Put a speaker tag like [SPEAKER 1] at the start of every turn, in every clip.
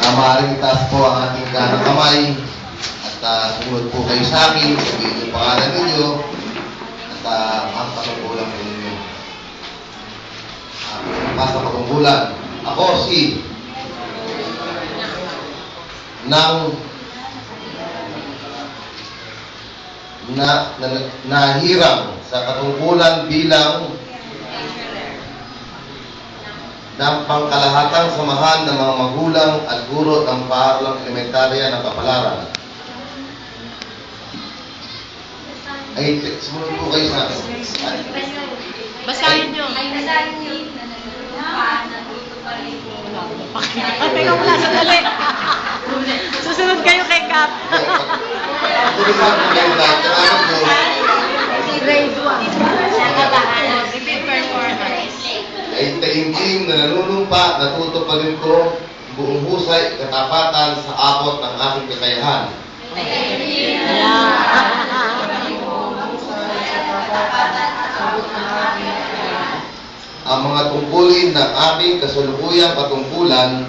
[SPEAKER 1] Maaaring itaas po ang ating kanang kamay at sumunod po kayo sa akin, sabihin yung pangalan ninyo at ang patungkulan po ninyo. Basta patungkulan. Ako si nahirang sa katungkulan bilang ng pangkalahatang samahan ng mga magulang at guro ng paaralang elementarya ng Kapalaran. Ay, sumunod po kayo sa akin.
[SPEAKER 2] Basahin nyo. Teka muna, sandali. Susunod kayo kay Kap. Grade 1. Repeat performance.
[SPEAKER 1] Ay taimtim na nanunumpa, natutuparin ko buong husay, katapatan sa abot ng aking kakayahan. Ang mga tungkulin ng aking kasalukuyang patungkulan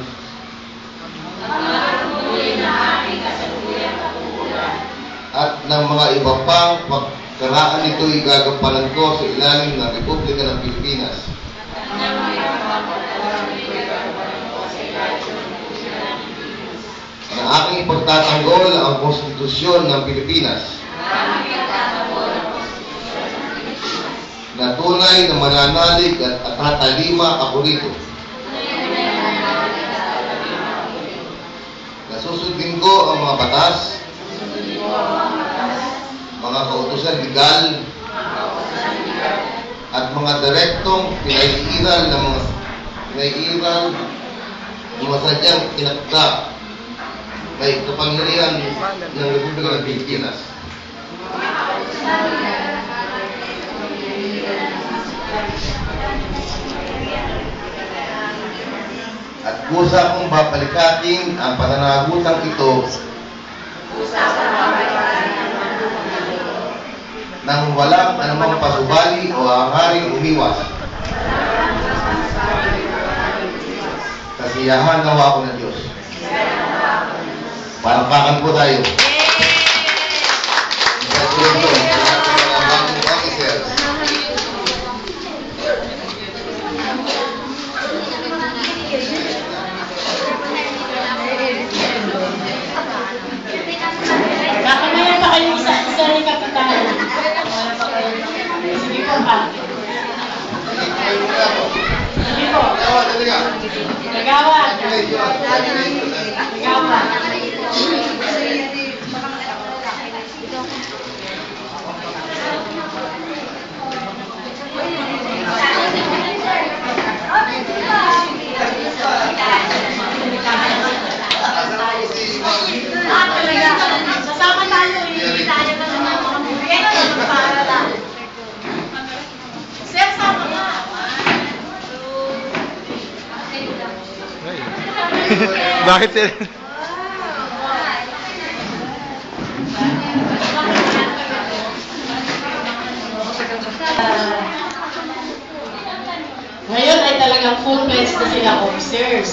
[SPEAKER 1] at ng mga iba pang pagkaraan nito'y gagampanan ko sa ilalim ng Republika ng Pilipinas. Na aking ipagtatanggol ang Konstitusyon ng Pilipinas. Na tunay na mananalig at tatalima ako rito. Na susundin ko ang mga batas, mga kautusan legal, at mga direktong pinaiiral ng mga sadyang tinakda may kapangyarihan ng Republika ng Pilipinas. At kusa kong babalicatin ang pananahutang ito nang walang anumang pasubali o hangaring umiwas. Kasiyahan nawa ako ng Diyos. Palakpakan po tayo. Congratulations sa ating mga bagong officers.
[SPEAKER 2] Kakamayan pa kayo isa ni Kapitan. Sige po pa. Sige po. Nagawad. Nagawad. Sasama tayo, hindi tayo na naman mga movie. Para lang. Sir, sama nga.
[SPEAKER 3] Bakit sir?
[SPEAKER 2] Ngayon ay talagang full-fledged na sila officers.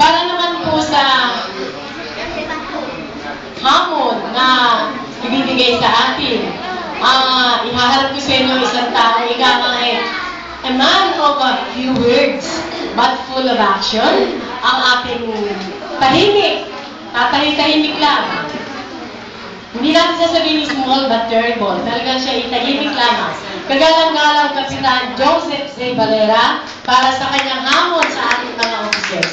[SPEAKER 2] Para naman po sa hamon na ibibigay sa atin, ihaharap ko sa inyo isang tao, ika nga a man of a few words, but full of action. Ang ating tahimik, tatahimik lang. Hindi natin sasabihin small but terrible. Talagang siya itahimik lamang. Kagalang-galang Kapitan Joseph Z. Valera para sa kanyang hamon sa ating mga officers.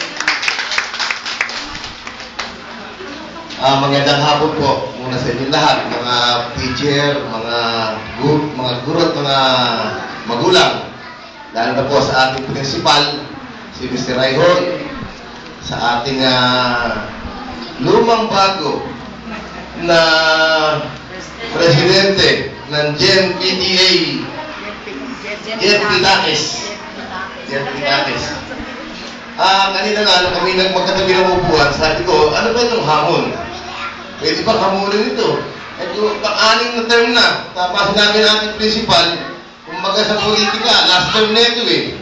[SPEAKER 1] Magandang hapon po muna sa inyo lahat, mga teacher, mga guro at mga magulang. Lalo na po sa ating principal, si Mr. Raihon, sa ating lumang bago na presidente ng Gen PTA, Gen Pitakis. Kanina nga, kami magkatabi ng upuan, sabi ko, ano ba itong hamon? Pwede bang hamunin ito? Ito, pang-aning na term na. Tapos namin ating principal, kumbaga sa politika, last term na ito eh.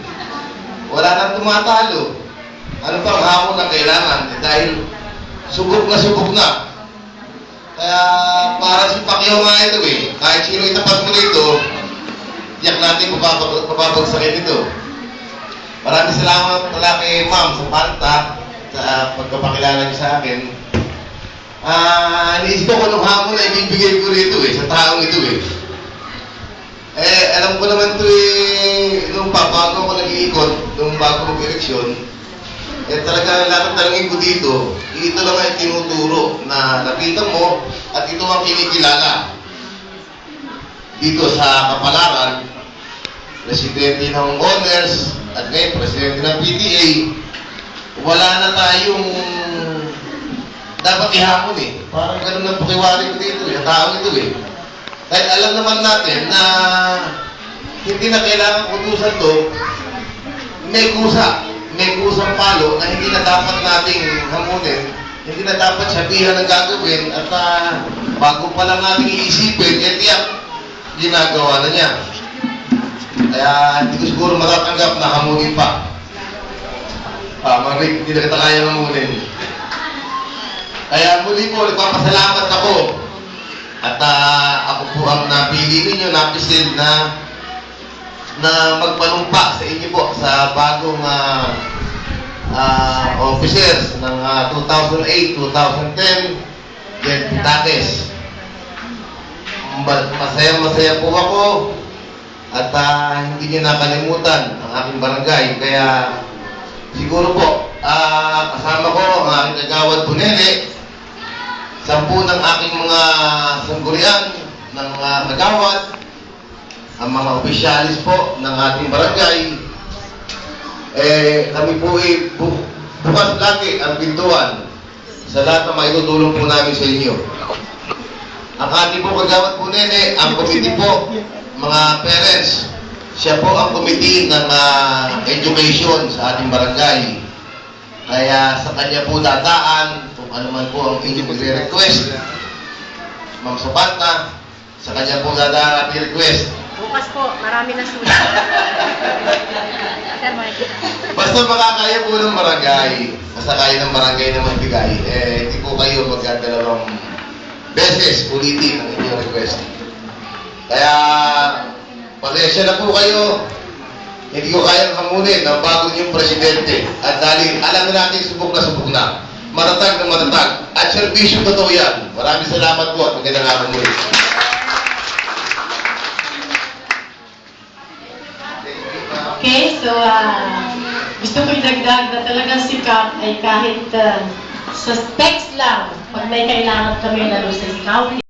[SPEAKER 1] Wala nang tumatalo. ano pang hamon na kailangan? Dahil subok na. Kaya para si Pacquiao nga ito eh. Kahit sino itapat mo dito, tiyak natin mapapagsakin ito. Maraming salamat pala kay Ma'am sa Panta sa pagkapakilala niyo sa akin. Iniisip ko nung hamon na ibibigay ko rito eh, sa taong ito eh. Alam ko naman ito eh, nung bago ko nag-iikot, nung bago mag-eleksyon, talaga lahat ng tanongin ko dito, ito lang ay tinuturo na lapitan mo at ito ang kinikilala. Dito sa Kapalaran, presidente ng owners at ngayon presidente ng PTA, wala na tayong dapat ihamon eh. Parang ganun lang pakiwari ko dito eh, taong ito eh. Dahil alam naman natin na hindi na kailangan utusan to, may kusang palo na hindi na dapat nating hamunin, hindi na dapat sabihan ng gagawin at bago pa lang nating iisipin, tiyak ginagawa na niya. Kaya hindi ko siguro matatanggap na hamunin pa. Marik, hindi na kita kaya hamunin. Kaya muli po, nagpapasalamat ako. At ako po ang napili ninyo, napisil na magpanumpa sa inyo po sa bagong officers ng 2008-2010 Jen Pitaques. Masaya po ako at hindi niyo nakalimutan ang aking barangay. Kaya siguro po kasama ko ang aking kagawad Bunele, 10 ng aking mga sanggunian ng mga kagawad, ang mga opisyalis po ng ating barangay. Kami po bukas lagi ang pintuan sa lahat ng maitutulong po namin sa inyo. Ang ating po kagawad po nene, ang committee po, mga parents, siya po ang committee ng education sa ating barangay. Kaya sa kanya po dadaan kung ano man po ang inyong request. Ma'am Sapanta, sa kanya po dadaan ang request.
[SPEAKER 4] Bukas po, marami na sulit.
[SPEAKER 1] Basta makakaya po ng barangay, basta kaya ng barangay na magbigay, hindi po kayo magdadalawang beses ulitin ang inyong request. Kaya, pasensya na po kayo, hindi ko kayang hamunin ng bago niyong presidente. At dahil alam na natin subok na, matatag na matatag, at servisyo totoo yan. Maraming salamat po at magandang araw muli.
[SPEAKER 2] Okay, so gusto ko idagdag na talagang si Cap ay kahit sa text lang, pag may kailangan kami lalo sa scout,